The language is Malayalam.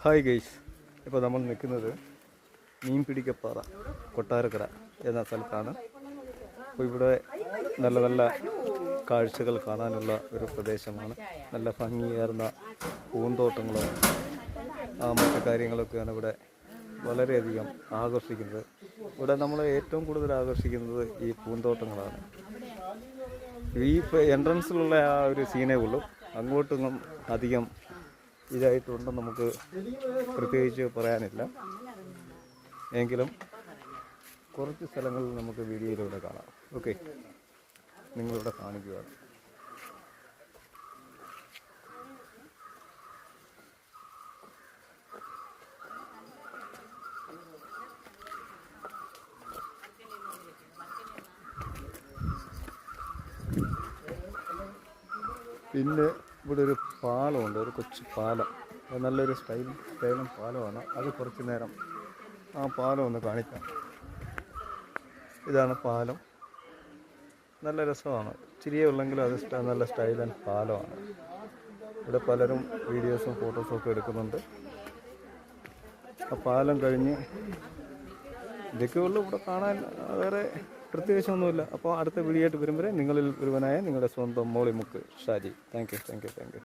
ഹായ് ഗൈസ്, ഇപ്പോൾ നമ്മൾ നിൽക്കുന്നത് മീൻപിടിക്കപ്പാറ കൊട്ടാരക്കര എന്ന സ്ഥലത്താണ്. അപ്പോൾ ഇവിടെ നല്ല നല്ല കാഴ്ചകൾ കാണാനുള്ള ഒരു പ്രദേശമാണ്. നല്ല ഭംഗിയേറുന്ന പൂന്തോട്ടങ്ങളും മറ്റു കാര്യങ്ങളൊക്കെയാണ് ഇവിടെ വളരെയധികം ആകർഷിക്കുന്നത്. ഇവിടെ നമ്മളെ ഏറ്റവും കൂടുതൽ ആകർഷിക്കുന്നത് ഈ പൂന്തോട്ടങ്ങളാണ്. ഈ എൻട്രൻസിലുള്ള ആ ഒരു സീനേ ഉള്ളൂ. അങ്ങോട്ടൊന്നും അധികം ഇതായിട്ടുണ്ടെന്ന് നമുക്ക് പ്രത്യേകിച്ച് പറയാനില്ല. എങ്കിലും കുറച്ച് സ്ഥലങ്ങളിൽ നമുക്ക് വീഡിയോയിലൂടെ കാണാം. ഓക്കെ, നിങ്ങളിവിടെ കാണിക്കുകയാണ്. പിന്നെ ഇവിടെ ഒരു പാലമുണ്ട്, ഒരു കൊച്ചു പാലം. നല്ലൊരു സ്റ്റൈലും പാലമാണ്. അത് കുറച്ച് നേരം ആ പാലം ഒന്ന് കാണിക്കാം. ഇതാണ് പാലം. നല്ല രസമാണ്. ഇച്ചിരിയേ ഉള്ളെങ്കിലും അത് നല്ല സ്റ്റൈലൻ പാലമാണ്. ഇവിടെ പലരും വീഡിയോസും ഫോട്ടോസും ഒക്കെ എടുക്കുന്നുണ്ട്. ആ പാലം കഴിഞ്ഞ് ഇതൊക്കെ ഉള്ളൂ ഇവിടെ കാണാൻ. വേറെ പ്രത്യേകിച്ചൊന്നുമില്ല. അപ്പോൾ അടുത്ത വീഡിയോ ആയിട്ട് വരുമ്പോൾ നിങ്ങളിൽ ഒരുവനായ നിങ്ങളുടെ സ്വന്തം മോളിമുക്ക് ഷാജി. Thank you.